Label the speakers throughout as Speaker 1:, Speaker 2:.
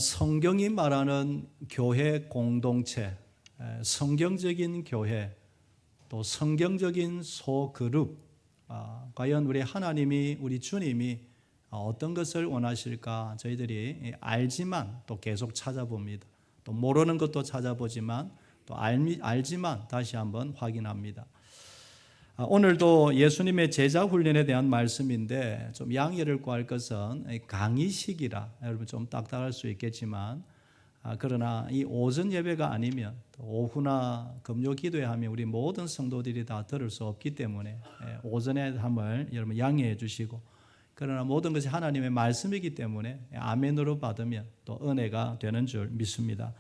Speaker 1: 성경이 말하는 교회 공동체, 성경적인 교회, 또 성경적인 소그룹, 과연 우리 하나님이, 우리 주님이 어떤 것을 원하실까 저희들이 알지만 또 계속 찾아봅니다. 또 모르는 것도 찾아보지만 또 알지만 다시 한번 확인합니다. 오늘도 예수님의 제자 훈련에 대한 말씀인데 좀 양해를 구할 것은 강의식이라 여러분 좀 딱딱할 수 있겠지만 그러나 이 오전 예배가 아니면 오후나 금요 기도회 하면 우리 모든 성도들이 다 들을 수 없기 때문에 오전에 함을 여러분 양해해 주시고, 그러나 모든 것이 하나님의 말씀이기 때문에 아멘으로 받으면 또 은혜가 되는 줄 믿습니다.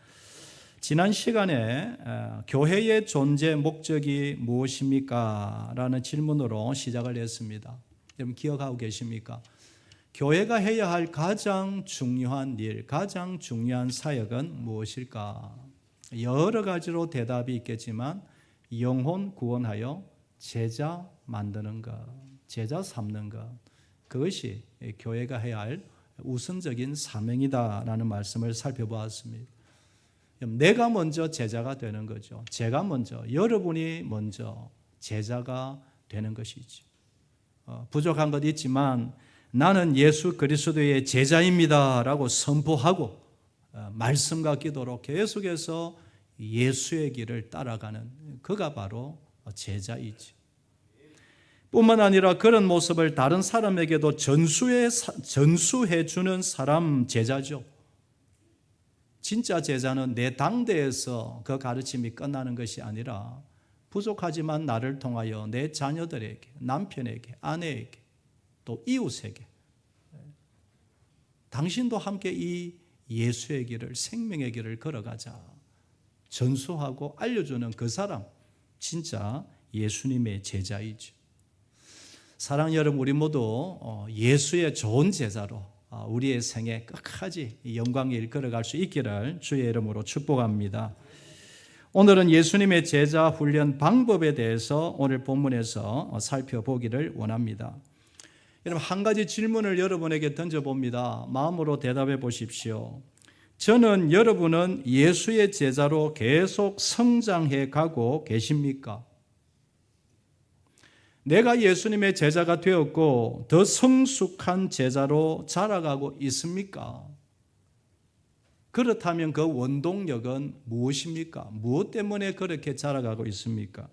Speaker 1: 지난 시간에 교회의 존재 목적이 무엇입니까? 라는 질문으로 시작을 했습니다. 여러분 기억하고 계십니까? 교회가 해야 할 가장 중요한 일, 가장 중요한 사역은 무엇일까? 여러 가지로 대답이 있겠지만 영혼 구원하여 제자 만드는 것, 제자 삼는 것, 그것이 교회가 해야 할 우선적인 사명이다라는 말씀을 살펴보았습니다. 내가 먼저 제자가 되는 거죠. 제가 먼저, 여러분이 먼저 제자가 되는 것이죠. 부족한 것 있지만 나는 예수 그리스도의 제자입니다 라고 선포하고 말씀과 기도로 계속해서 예수의 길을 따라가는 그가 바로 제자이죠. 뿐만 아니라 그런 모습을 다른 사람에게도 전수해 주는 사람 제자죠. 진짜 제자는 내 당대에서 그 가르침이 끝나는 것이 아니라 부족하지만 나를 통하여 내 자녀들에게, 남편에게, 아내에게, 또 이웃에게 당신도 함께 이 예수의 길을, 생명의 길을 걸어가자 전수하고 알려주는 그 사람, 진짜 예수님의 제자이죠. 사랑하는 여러분, 우리 모두 예수의 좋은 제자로 우리의 생에 끝까지 영광의 길 걸어갈 수 있기를 주의 이름으로 축복합니다. 오늘은 예수님의 제자 훈련 방법에 대해서 오늘 본문에서 살펴보기를 원합니다. 여러분, 한 가지 질문을 여러분에게 던져봅니다. 마음으로 대답해 보십시오. 저는 여러분은 예수의 제자로 계속 성장해 가고 계십니까? 내가 예수님의 제자가 되었고 더 성숙한 제자로 자라가고 있습니까? 그렇다면 그 원동력은 무엇입니까? 무엇 때문에 그렇게 자라가고 있습니까?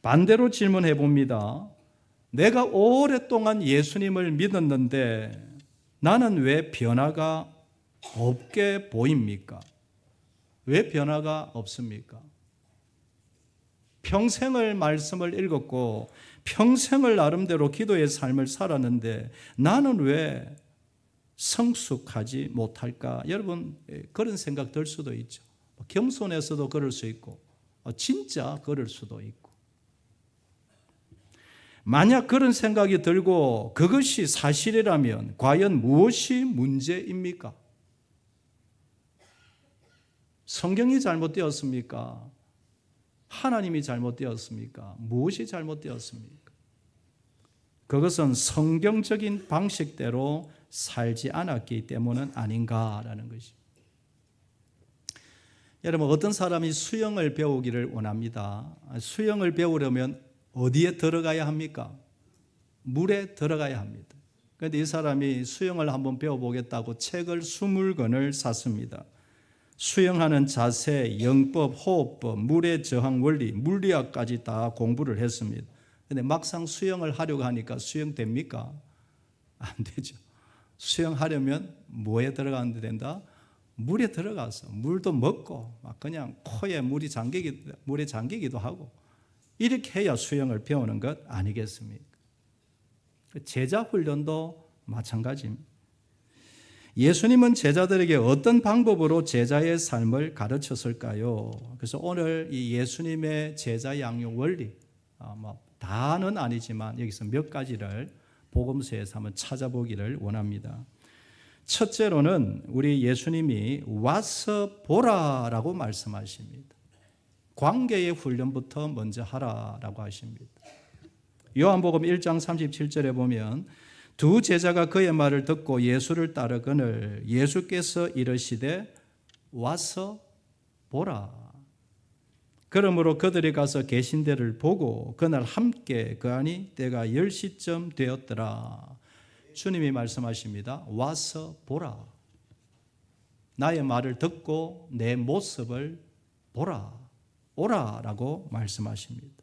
Speaker 1: 반대로 질문해 봅니다. 내가 오랫동안 예수님을 믿었는데 나는 왜 변화가 없게 보입니까? 왜 변화가 없습니까? 평생을 말씀을 읽었고 평생을 나름대로 기도의 삶을 살았는데 나는 왜 성숙하지 못할까? 여러분 그런 생각 들 수도 있죠. 겸손해서도 그럴 수 있고 진짜 그럴 수도 있고. 만약 그런 생각이 들고 그것이 사실이라면 과연 무엇이 문제입니까? 성경이 잘못되었습니까? 하나님이 잘못되었습니까? 무엇이 잘못되었습니까? 그것은 성경적인 방식대로 살지 않았기 때문은 아닌가라는 것입니다. 여러분, 어떤 사람이 수영을 배우기를 원합니다. 수영을 배우려면 어디에 들어가야 합니까? 물에 들어가야 합니다. 그런데 이 사람이 수영을 한번 배워보겠다고 책을 20권을 샀습니다. 수영하는 자세, 영법, 호흡법, 물의 저항 원리, 물리학까지 다 공부를 했습니다. 그런데 막상 수영을 하려고 하니까 수영됩니까? 안 되죠. 수영하려면 뭐에 들어가는데 된다? 물에 들어가서 물도 먹고 막 그냥 코에 물에 잠기기도 하고 이렇게 해야 수영을 배우는 것 아니겠습니까? 제자 훈련도 마찬가지입니다. 예수님은 제자들에게 어떤 방법으로 제자의 삶을 가르쳤을까요? 그래서 오늘 이 예수님의 제자 양육 원리, 다는 아니지만 여기서 몇 가지를 복음서에서 한번 찾아보기를 원합니다. 첫째로는 우리 예수님이 와서 보라라고 말씀하십니다. 관계의 훈련부터 먼저 하라라고 하십니다. 요한복음 1장 37절에 보면 두 제자가 그의 말을 듣고 예수를 따르거늘 예수께서 이르시되 와서 보라. 그러므로 그들이 가서 계신 데를 보고 그날 함께 거하니 때가 10시쯤 되었더라. 주님이 말씀하십니다. 와서 보라. 나의 말을 듣고 내 모습을 보라. 오라라고 말씀하십니다.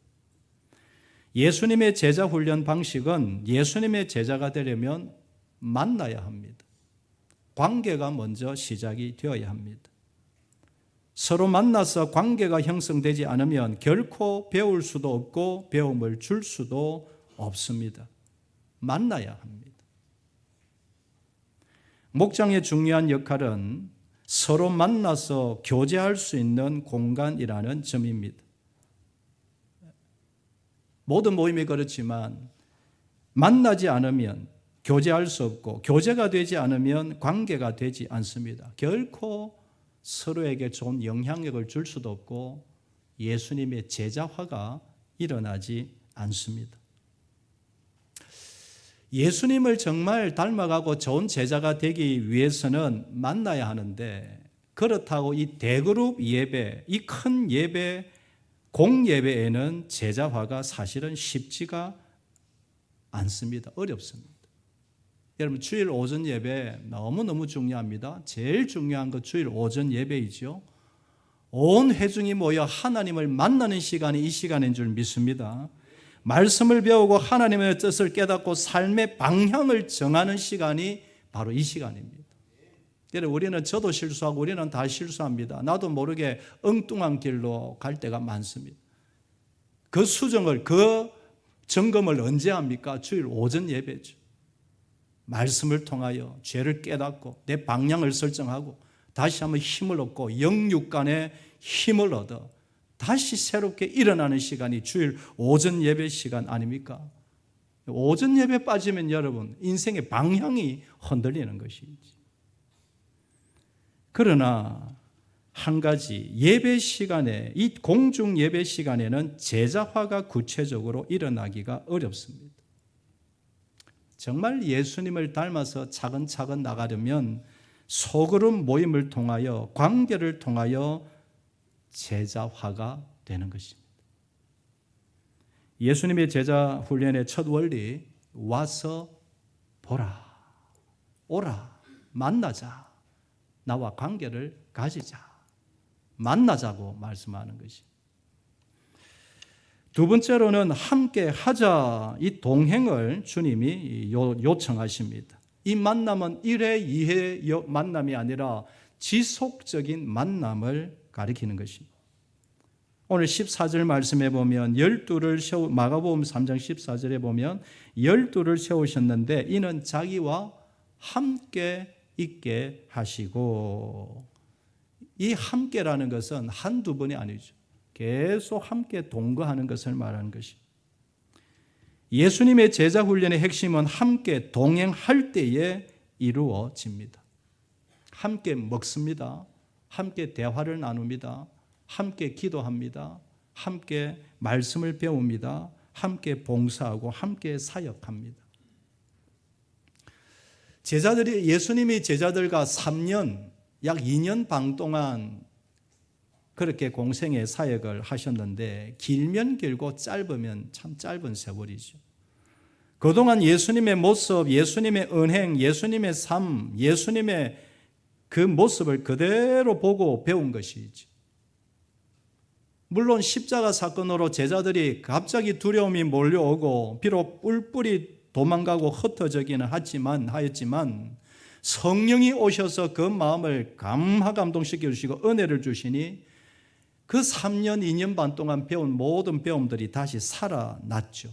Speaker 1: 예수님의 제자 훈련 방식은 예수님의 제자가 되려면 만나야 합니다. 관계가 먼저 시작이 되어야 합니다. 서로 만나서 관계가 형성되지 않으면 결코 배울 수도 없고 배움을 줄 수도 없습니다. 만나야 합니다. 목장의 중요한 역할은 서로 만나서 교제할 수 있는 공간이라는 점입니다. 모든 모임이 그렇지만 만나지 않으면 교제할 수 없고 교제가 되지 않으면 관계가 되지 않습니다. 결코 서로에게 좋은 영향력을 줄 수도 없고 예수님의 제자화가 일어나지 않습니다. 예수님을 정말 닮아가고 좋은 제자가 되기 위해서는 만나야 하는데 그렇다고 이 대그룹 예배, 이 큰 예배, 공예배에는 제자화가 사실은 쉽지가 않습니다. 어렵습니다. 여러분 주일 오전 예배 너무너무 중요합니다. 제일 중요한 건 주일 오전 예배이죠. 온 회중이 모여 하나님을 만나는 시간이 이 시간인 줄 믿습니다. 말씀을 배우고 하나님의 뜻을 깨닫고 삶의 방향을 정하는 시간이 바로 이 시간입니다. 우리는 저도 실수하고 우리는 다 실수합니다. 나도 모르게 엉뚱한 길로 갈 때가 많습니다. 그 수정을, 그 점검을 언제 합니까? 주일 오전 예배죠. 말씀을 통하여 죄를 깨닫고 내 방향을 설정하고 다시 한번 힘을 얻고 영육간에 힘을 얻어 다시 새롭게 일어나는 시간이 주일 오전 예배 시간 아닙니까? 오전 예배 빠지면 여러분 인생의 방향이 흔들리는 것이지. 그러나 한 가지 예배 시간에 이 공중 예배 시간에는 제자화가 구체적으로 일어나기가 어렵습니다. 정말 예수님을 닮아서 차근차근 나가려면 소그룹 모임을 통하여 관계를 통하여 제자화가 되는 것입니다. 예수님의 제자 훈련의 첫 원리 와서 보라, 오라, 만나자, 나와 관계를 가지자, 만나자고 말씀하는 것입니다. 두 번째로는 함께 하자, 이 동행을 주님이 요청하십니다. 이 만남은 1회, 2회 만남이 아니라 지속적인 만남을 가리키는 것입니다. 오늘 14절 말씀에 보면 마가복음 3장 14절에 보면 12를 세우셨는데 이는 자기와 함께 있게 하시고, 이 함께라는 것은 한두 번이 아니죠. 계속 함께 동거하는 것을 말하는 것입니다. 예수님의 제자 훈련의 핵심은 함께 동행할 때에 이루어집니다. 함께 먹습니다. 함께 대화를 나눕니다. 함께 기도합니다. 함께 말씀을 배웁니다. 함께 봉사하고 함께 사역합니다. 예수님이 제자들과 3년, 약 2년 반 동안 그렇게 공생의 사역을 하셨는데 길면 길고 짧으면 참 짧은 세월이죠. 그동안 예수님의 모습, 예수님의 은행, 예수님의 삶, 예수님의 그 모습을 그대로 보고 배운 것이지. 물론 십자가 사건으로 제자들이 갑자기 두려움이 몰려오고 비록 뿔뿔이 도망가고 흩어지기는 하였지만 성령이 오셔서 그 마음을 감동시켜 주시고 은혜를 주시니 그 3년, 2년 반 동안 배운 모든 배움들이 다시 살아났죠.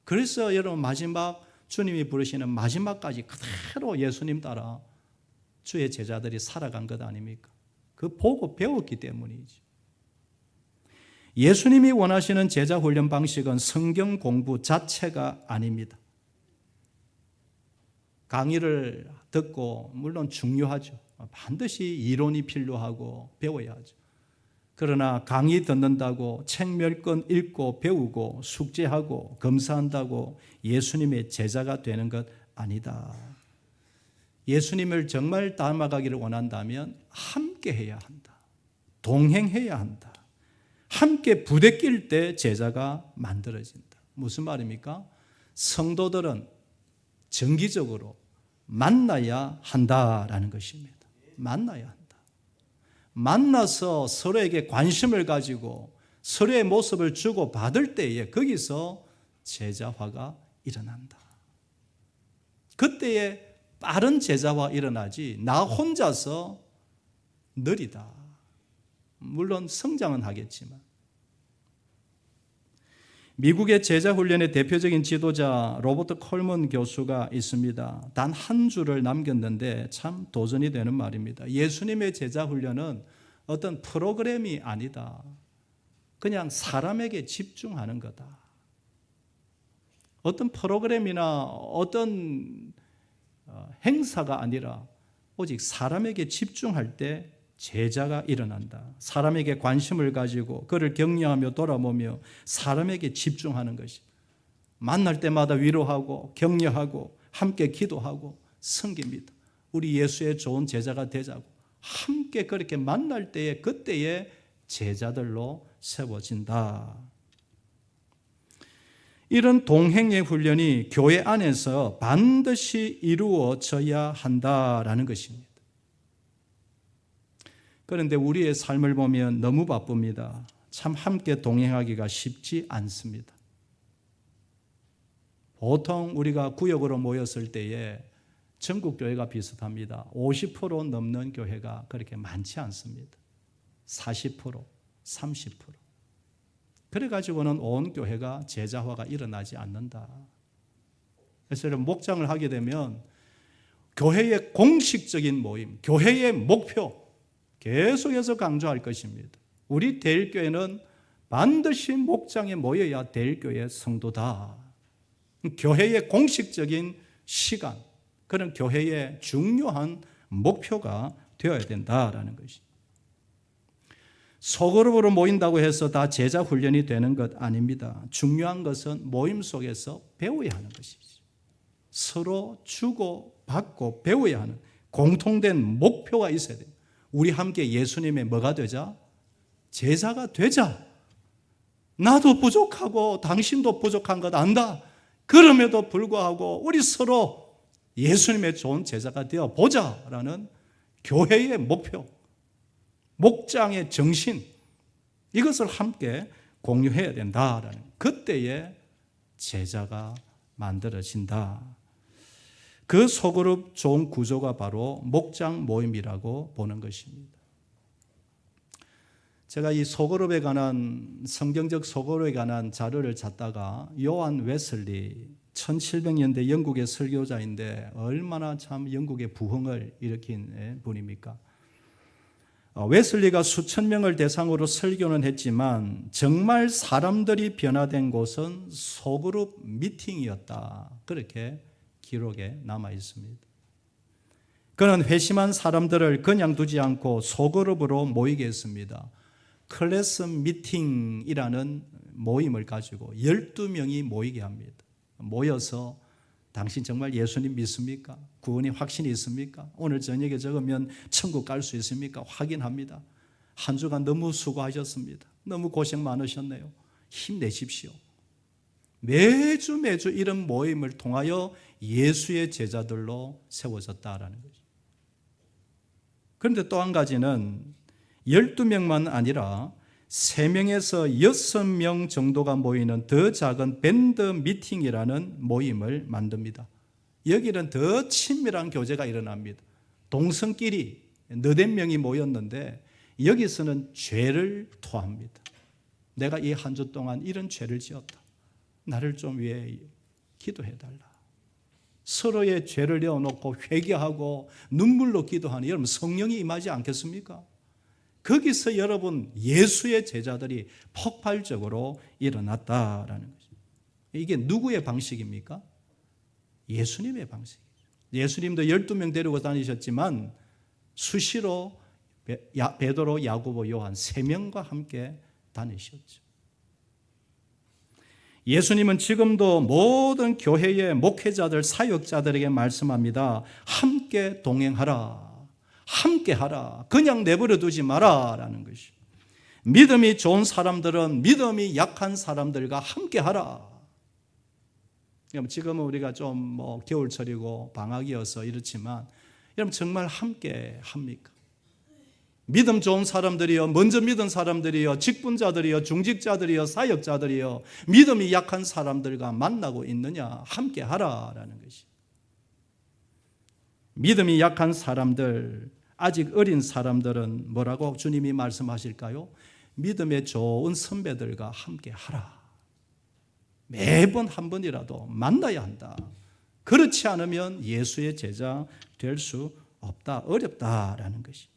Speaker 1: 그래서 여러분 마지막 주님이 부르시는 마지막까지 그대로 예수님 따라 주의 제자들이 살아간 것 아닙니까? 그 보고 배웠기 때문이지. 예수님이 원하시는 제자 훈련 방식은 성경 공부 자체가 아닙니다. 강의를 듣고 물론 중요하죠. 반드시 이론이 필요하고 배워야 하죠. 그러나 강의 듣는다고 책 몇 권 읽고 배우고 숙제하고 검사한다고 예수님의 제자가 되는 것 아니다. 예수님을 정말 닮아가기를 원한다면 함께 해야 한다. 동행해야 한다. 함께 부대낄 때 제자가 만들어진다. 무슨 말입니까? 성도들은 정기적으로 만나야 한다라는 것입니다. 만나야 한다. 만나서 서로에게 관심을 가지고 서로의 모습을 주고 받을 때에 거기서 제자화가 일어난다. 그때에 빠른 제자화 일어나지 나 혼자서 느리다. 물론 성장은 하겠지만. 미국의 제자훈련의 대표적인 지도자 로버트 콜먼 교수가 있습니다. 단 한 줄을 남겼는데 참 도전이 되는 말입니다. 예수님의 제자훈련은 어떤 프로그램이 아니다. 그냥 사람에게 집중하는 거다. 어떤 프로그램이나 어떤 행사가 아니라 오직 사람에게 집중할 때 제자가 일어난다. 사람에게 관심을 가지고 그를 격려하며 돌아보며 사람에게 집중하는 것이 만날 때마다 위로하고 격려하고 함께 기도하고 섬깁니다. 우리 예수의 좋은 제자가 되자고 함께 그렇게 만날 때에 그때의 제자들로 세워진다. 이런 동행의 훈련이 교회 안에서 반드시 이루어져야 한다라는 것입니다. 그런데 우리의 삶을 보면 너무 바쁩니다. 참 함께 동행하기가 쉽지 않습니다. 보통 우리가 구역으로 모였을 때에 전국 교회가 비슷합니다. 50% 넘는 교회가 그렇게 많지 않습니다. 40%, 30%. 그래가지고는 온 교회가 제자화가 일어나지 않는다. 그래서 목장을 하게 되면 교회의 공식적인 모임, 교회의 목표 계속해서 강조할 것입니다. 우리 대일교회는 반드시 목장에 모여야 대일교회 성도다. 교회의 공식적인 시간, 그런 교회의 중요한 목표가 되어야 된다라는 것입니다. 소그룹으로 모인다고 해서 다 제자 훈련이 되는 것 아닙니다. 중요한 것은 모임 속에서 배워야 하는 것이죠. 서로 주고 받고 배워야 하는 공통된 목표가 있어야 돼요. 우리 함께 예수님의 뭐가 되자? 제자가 되자. 나도 부족하고 당신도 부족한 것 안다. 그럼에도 불구하고 우리 서로 예수님의 좋은 제자가 되어 보자라는 교회의 목표, 목장의 정신, 이것을 함께 공유해야 된다라는 그때의 제자가 만들어진다. 그 소그룹 좋은 구조가 바로 목장 모임이라고 보는 것입니다. 제가 이 소그룹에 관한 성경적 소그룹에 관한 자료를 찾다가 요한 웨슬리 1700년대 영국의 설교자인데 얼마나 참 영국의 부흥을 일으킨 분입니까? 웨슬리가 수천 명을 대상으로 설교는 했지만 정말 사람들이 변화된 곳은 소그룹 미팅이었다. 그렇게 기록에 남아 있습니다. 그는 회심한 사람들을 그냥 두지 않고 소그룹으로 모이게 했습니다. 클래스 미팅이라는 모임을 가지고 12명이 모이게 합니다. 모여서 당신 정말 예수님 믿습니까? 구원의 확신이 있습니까? 오늘 저녁에 적으면 천국 갈 수 있습니까? 확인합니다. 한 주간 너무 수고하셨습니다. 너무 고생 많으셨네요. 힘내십시오. 매주 이런 모임을 통하여 예수의 제자들로 세워졌다라는 거죠. 그런데 또 한 가지는 12명만 아니라 3명에서 6명 정도가 모이는 더 작은 밴드 미팅이라는 모임을 만듭니다. 여기는 더 친밀한 교제가 일어납니다. 동성끼리 너댓 명이 모였는데 여기서는 죄를 토합니다. 내가 이 한 주 동안 이런 죄를 지었다. 나를 좀 위해 기도해달라. 서로의 죄를 내어놓고 회개하고 눈물로 기도하는 여러분 성령이 임하지 않겠습니까? 거기서 여러분 예수의 제자들이 폭발적으로 일어났다라는 거죠. 이게 누구의 방식입니까? 예수님의 방식이죠. 예수님도 12명 데리고 다니셨지만 수시로 베드로, 야고보, 요한 3명과 함께 다니셨죠. 예수님은 지금도 모든 교회의 목회자들, 사역자들에게 말씀합니다. 함께 동행하라. 함께 하라. 그냥 내버려 두지 마라 라는 것이. 믿음이 좋은 사람들은 믿음이 약한 사람들과 함께 하라. 지금은 우리가 좀 겨울철이고 방학이어서 이렇지만 여러분 정말 함께 합니까? 믿음 좋은 사람들이요, 먼저 믿은 사람들이요, 직분자들이요, 중직자들이요, 사역자들이요, 믿음이 약한 사람들과 만나고 있느냐? 함께 하라라는 것이. 믿음이 약한 사람들, 아직 어린 사람들은 뭐라고 주님이 말씀하실까요? 믿음의 좋은 선배들과 함께 하라. 매번 한 번이라도 만나야 한다. 그렇지 않으면 예수의 제자 될 수 없다, 어렵다라는 것이.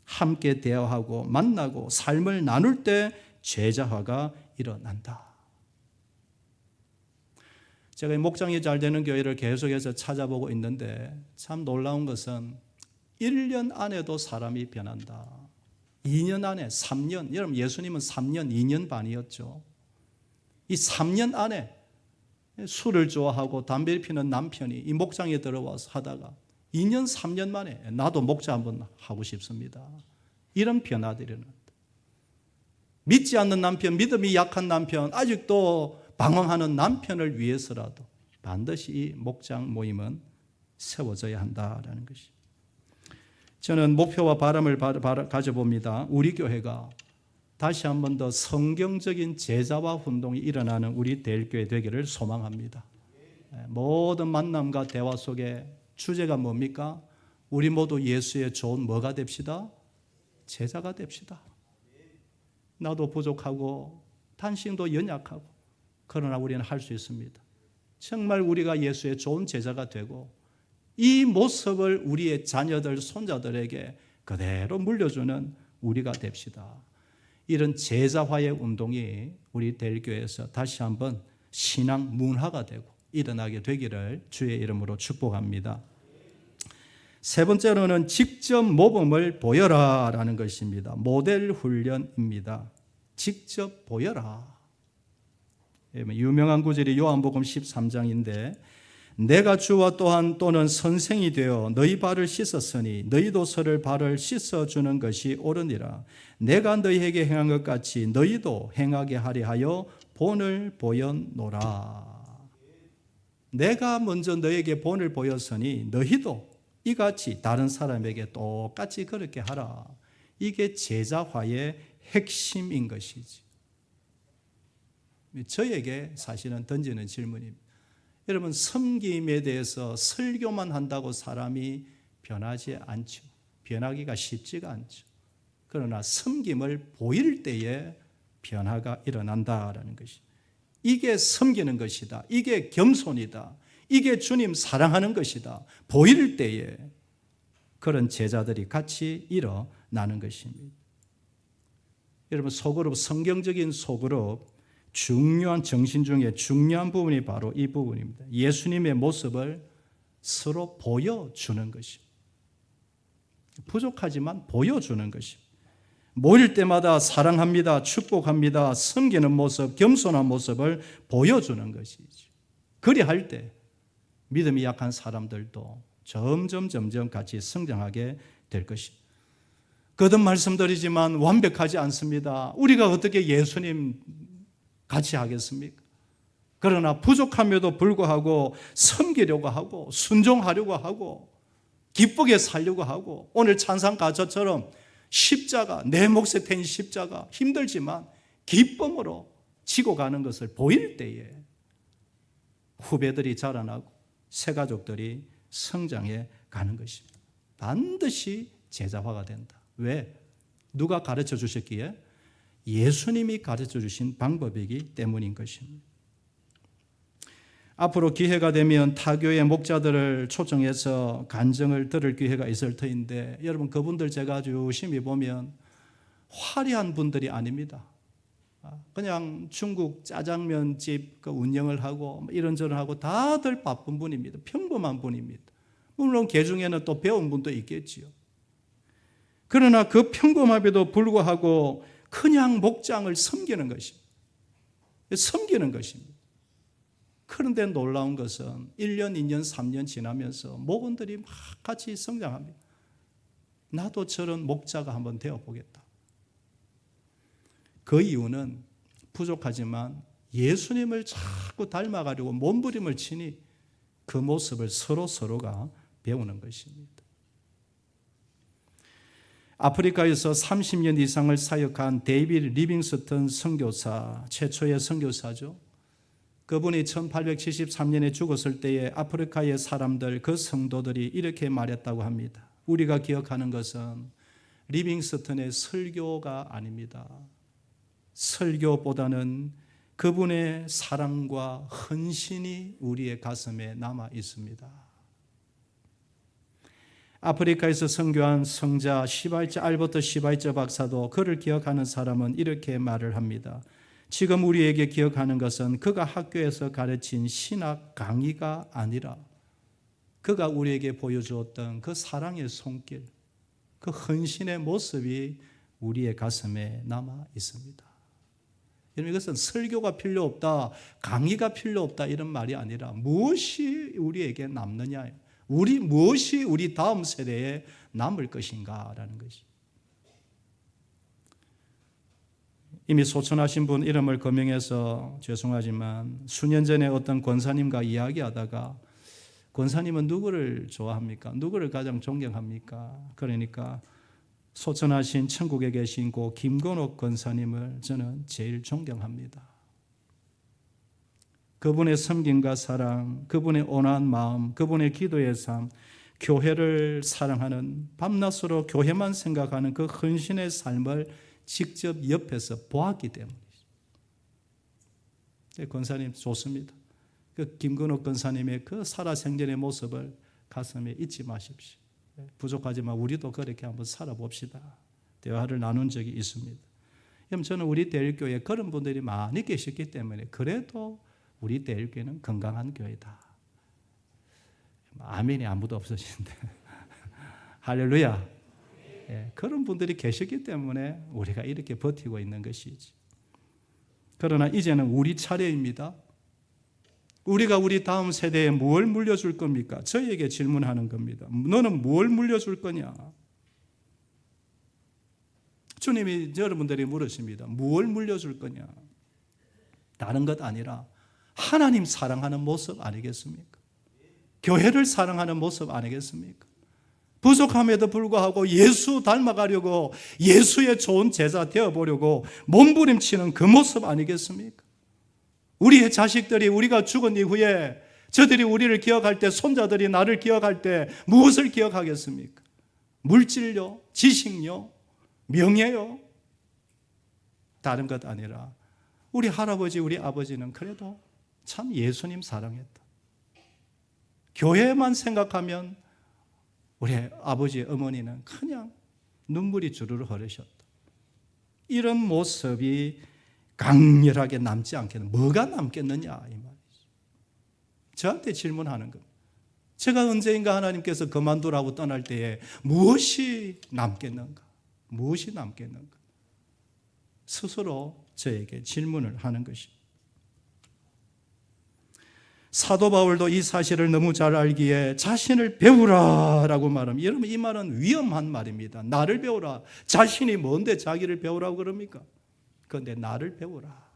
Speaker 1: 함께 대화하고 만나고 삶을 나눌 때 제자화가 일어난다. 제가 목장이 잘 되는 교회를 계속해서 찾아보고 있는데 참 놀라운 것은 1년 안에도 사람이 변한다. 2년 안에, 3년, 여러분 예수님은 3년, 2년 반이었죠. 이 3년 안에 술을 좋아하고 담배를 피는 남편이 이 목장에 들어와서 하다가 2년, 3년 만에 나도 목자 한번 하고 싶습니다. 이런 변화들이 일어난다. 믿지 않는 남편, 믿음이 약한 남편, 아직도 방황하는 남편을 위해서라도 반드시 이 목장 모임은 세워져야 한다라는 것이. 저는 목표와 바람을 가져봅니다. 우리 교회가 다시 한 번 더 성경적인 제자화 운동이 일어나는 우리 대일교회 되기를 소망합니다. 모든 만남과 대화 속에 주제가 뭡니까? 우리 모두 예수의 좋은 뭐가 됩시다? 제자가 됩시다. 나도 부족하고 탄식도 연약하고 그러나 우리는 할 수 있습니다. 정말 우리가 예수의 좋은 제자가 되고 이 모습을 우리의 자녀들, 손자들에게 그대로 물려주는 우리가 됩시다. 이런 제자화의 운동이 우리 대일교회에서 다시 한번 신앙 문화가 되고 일어나게 되기를 주의 이름으로 축복합니다. 세 번째로는 직접 모범을 보여라 라는 것입니다. 모델 훈련입니다. 직접 보여라. 유명한 구절이 요한복음 13장인데 내가 주와 또는 선생이 되어 너희 발을 씻었으니 너희도 서로 발을 씻어주는 것이 옳으니라. 내가 너희에게 행한 것 같이 너희도 행하게 하려 하여 본을 보였노라. 내가 먼저 너에게 본을 보였으니 너희도 이같이 다른 사람에게 똑같이 그렇게 하라. 이게 제자화의 핵심인 것이지. 저에게 사실은 던지는 질문입니다. 여러분, 섬김에 대해서 설교만 한다고 사람이 변하지 않죠. 변하기가 쉽지가 않죠. 그러나 섬김을 보일 때에 변화가 일어난다라는 것이. 이게 섬기는 것이다. 이게 겸손이다. 이게 주님 사랑하는 것이다. 보일 때에 그런 제자들이 같이 일어나는 것입니다. 여러분, 소그룹, 성경적인 소그룹 중요한 정신 중에 중요한 부분이 바로 이 부분입니다. 예수님의 모습을 서로 보여주는 것입니다. 부족하지만 보여주는 것입니다. 모일 때마다 사랑합니다, 축복합니다, 섬기는 모습, 겸손한 모습을 보여주는 것이죠. 그리할 때 믿음이 약한 사람들도 점점 같이 성장하게 될 것입니다. 거듭 말씀드리지만 완벽하지 않습니다. 우리가 어떻게 예수님 같이 하겠습니까? 그러나 부족함에도 불구하고 섬기려고 하고 순종하려고 하고 기쁘게 살려고 하고 오늘 찬상 가처처럼 십자가, 내 몫에 태인 십자가 힘들지만 기쁨으로 지고 가는 것을 보일 때에 후배들이 자라나고 새가족들이 성장해 가는 것입니다. 반드시 제자화가 된다. 왜? 누가 가르쳐 주셨기에? 예수님이 가르쳐 주신 방법이기 때문인 것입니다. 앞으로 기회가 되면 타교의 목자들을 초청해서 간증을 들을 기회가 있을 터인데 여러분, 그분들 제가 아주 유심히 보면 화려한 분들이 아닙니다. 그냥 중국 짜장면집 운영을 하고 이런저런 하고 다들 바쁜 분입니다. 평범한 분입니다. 물론 그 중에는 또 배운 분도 있겠지요. 그러나 그 평범함에도 불구하고 그냥 목장을 섬기는 것입니다. 섬기는 것입니다. 그런데 놀라운 것은 1년, 2년, 3년 지나면서 목원들이 막 같이 성장합니다. 나도 저런 목자가 한번 되어보겠다. 그 이유는 부족하지만 예수님을 자꾸 닮아가려고 몸부림을 치니 그 모습을 서로가 배우는 것입니다. 아프리카에서 30년 이상을 사역한 데이비드 리빙스턴 선교사, 최초의 선교사죠. 그분이 1873년에 죽었을 때에 아프리카의 사람들, 그 성도들이 이렇게 말했다고 합니다. 우리가 기억하는 것은 리빙스턴의 설교가 아닙니다. 설교보다는 그분의 사랑과 헌신이 우리의 가슴에 남아 있습니다. 아프리카에서 선교한 성자 알버트 시발처 박사도 그를 기억하는 사람은 이렇게 말을 합니다. 지금 우리에게 기억하는 것은 그가 학교에서 가르친 신학 강의가 아니라 그가 우리에게 보여주었던 그 사랑의 손길, 그 헌신의 모습이 우리의 가슴에 남아 있습니다. 여러분, 이것은 설교가 필요 없다, 강의가 필요 없다 이런 말이 아니라 무엇이 우리에게 남느냐, 무엇이 우리 다음 세대에 남을 것인가라는 것이. 이미 소천하신 분 이름을 거명해서 죄송하지만 수년 전에 어떤 권사님과 이야기하다가 권사님은 누구를 좋아합니까? 누구를 가장 존경합니까? 그러니까 소천하신 천국에 계신 고 김건옥 권사님을 저는 제일 존경합니다. 그분의 섬김과 사랑, 그분의 온화한 마음, 그분의 기도의 삶, 교회를 사랑하는, 밤낮으로 교회만 생각하는 그 헌신의 삶을 직접 옆에서 보았기 때문이죠. 권사님 좋습니다. 그 김건옥 권사님의 그 살아생전의 모습을 가슴에 잊지 마십시오. 부족하지만 우리도 그렇게 한번 살아봅시다. 대화를 나눈 적이 있습니다. 그럼 저는 우리 대일교회에 그런 분들이 많이 계셨기 때문에 그래도 우리 대일교회는 건강한 교회다. 아멘이 아무도 없으신데 할렐루야. 그런 분들이 계셨기 때문에 우리가 이렇게 버티고 있는 것이지. 그러나 이제는 우리 차례입니다. 우리가 우리 다음 세대에 뭘 물려줄 겁니까? 저희에게 질문하는 겁니다. 너는 뭘 물려줄 거냐? 주님이 여러분들이 물으십니다. 뭘 물려줄 거냐? 다른 것 아니라 하나님 사랑하는 모습 아니겠습니까? 교회를 사랑하는 모습 아니겠습니까? 부족함에도 불구하고 예수 닮아가려고 예수의 좋은 제자 되어보려고 몸부림치는 그 모습 아니겠습니까? 우리의 자식들이 우리가 죽은 이후에 저들이 우리를 기억할 때, 손자들이 나를 기억할 때 무엇을 기억하겠습니까? 물질요? 지식요? 명예요? 다른 것 아니라 우리 할아버지, 우리 아버지는 그래도 참 예수님 사랑했다. 교회만 생각하면 우리 아버지, 어머니는 그냥 눈물이 주르르 흐르셨다. 이런 모습이 강렬하게 남지 않겠는, 뭐가 남겠느냐 이 말이죠. 저한테 질문하는 겁니다. 제가 언제인가 하나님께서 그만두라고 떠날 때에 무엇이 남겠는가? 무엇이 남겠는가? 스스로 저에게 질문을 하는 것입니다. 사도 바울도 이 사실을 너무 잘 알기에 자신을 배우라라고 말합니다. 여러분, 이 말은 위험한 말입니다. 나를 배우라. 자신이 뭔데 자기를 배우라고 그럽니까? 그런데 나를 배우라.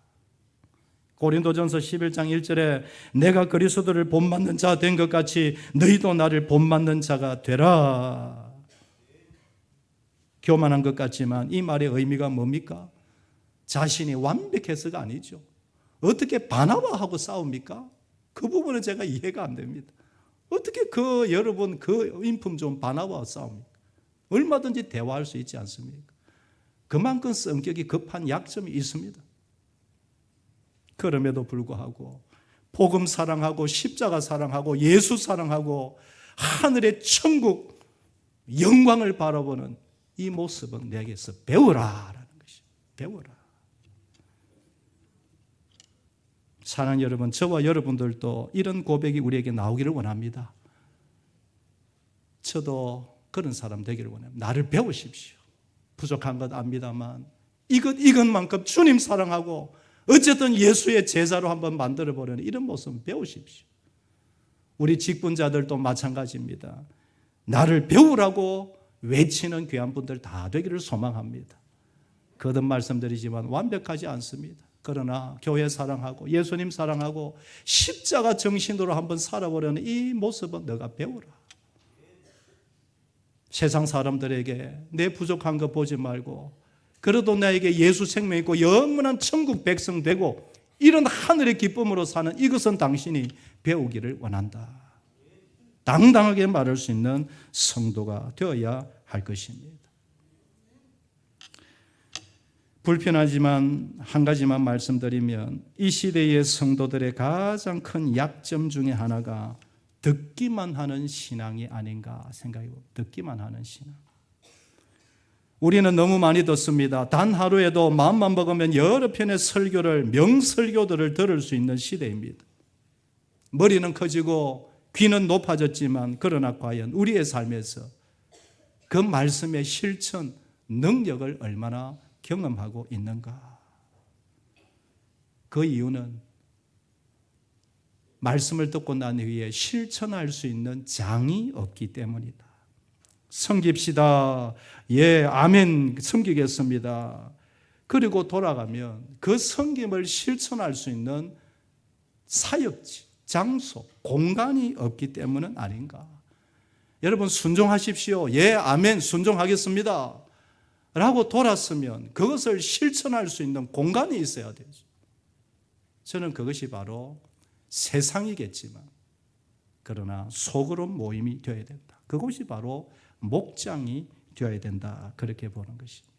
Speaker 1: 고린도전서 11장 1절에 내가 그리스도를 본받는 자 된 것 같이 너희도 나를 본받는 자가 되라. 교만한 것 같지만 이 말의 의미가 뭡니까? 자신이 완벽해서가 아니죠. 어떻게 바나바하고 싸웁니까? 그 부분은 제가 이해가 안 됩니다. 어떻게 여러분 그 인품 좋은 바나바와 싸웁니까? 얼마든지 대화할 수 있지 않습니까? 그만큼 성격이 급한 약점이 있습니다. 그럼에도 불구하고 복음 사랑하고 십자가 사랑하고 예수 사랑하고 하늘의 천국 영광을 바라보는 이 모습은 내게서 배우라라는 것이죠. 배우라. 사랑하는 여러분, 저와 여러분들도 이런 고백이 우리에게 나오기를 원합니다. 저도 그런 사람 되기를 원합니다. 나를 배우십시오. 부족한 것 압니다만 이것만큼 주님 사랑하고 어쨌든 예수의 제자로 한번 만들어 보려는 이런 모습 배우십시오. 우리 직분자들도 마찬가지입니다. 나를 배우라고 외치는 귀한 분들 다 되기를 소망합니다. 거듭 말씀드리지만 완벽하지 않습니다. 그러나 교회 사랑하고 예수님 사랑하고 십자가 정신으로 한번 살아보려는 이 모습은 너가 배우라. 세상 사람들에게 내 부족한 거 보지 말고 그래도 나에게 예수 생명 있고 영원한 천국 백성 되고 이런 하늘의 기쁨으로 사는 이것은 당신이 배우기를 원한다. 당당하게 말할 수 있는 성도가 되어야 할 것입니다. 불편하지만 한 가지만 말씀드리면 이 시대의 성도들의 가장 큰 약점 중에 하나가 듣기만 하는 신앙이 아닌가 생각해 봅니다. 듣기만 하는 신앙. 우리는 너무 많이 듣습니다. 단 하루에도 마음만 먹으면 여러 편의 설교를 명설교들을 들을 수 있는 시대입니다. 머리는 커지고 귀는 높아졌지만 그러나 과연 우리의 삶에서 그 말씀의 실천, 능력을 얼마나 경험하고 있는가? 그 이유는 말씀을 듣고 난 후에 실천할 수 있는 장이 없기 때문이다. 섬깁시다. 예, 아멘. 섬기겠습니다. 그리고 돌아가면 그 섬김을 실천할 수 있는 사역지, 장소, 공간이 없기 때문은 아닌가. 여러분 순종하십시오. 예, 아멘. 순종하겠습니다. 라고 돌았으면 그것을 실천할 수 있는 공간이 있어야 되죠. 저는 그것이 바로 세상이겠지만 그러나 소그룹 모임이 되어야 된다. 그것이 바로 목장이 되어야 된다. 그렇게 보는 것입니다.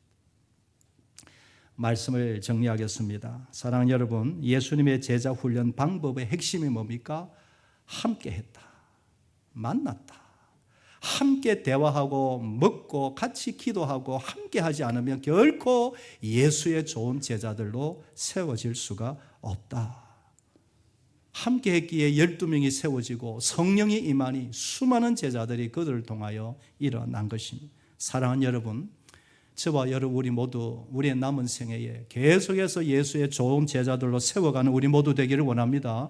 Speaker 1: 말씀을 정리하겠습니다. 사랑하는 여러분, 예수님의 제자 훈련 방법의 핵심이 뭡니까? 함께 했다. 만났다. 함께 대화하고 먹고 같이 기도하고 함께 하지 않으면 결코 예수의 좋은 제자들로 세워질 수가 없다. 함께 했기에 12명이 세워지고 성령이 임하니 수많은 제자들이 그들을 통하여 일어난 것입니다. 사랑하는 여러분, 저와 여러분 우리 모두 우리의 남은 생애에 계속해서 예수의 좋은 제자들로 세워가는 우리 모두 되기를 원합니다.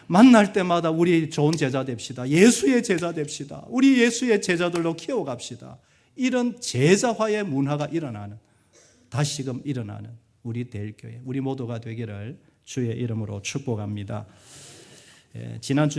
Speaker 1: 만날 때마다 우리 좋은 제자 됩시다. 예수의 제자 됩시다. 우리 예수의 제자들로 키워갑시다. 이런 제자화의 문화가 일어나는, 다시금 일어나는 우리 대일교회, 우리 모두가 되기를 주의 이름으로 축복합니다. 지난주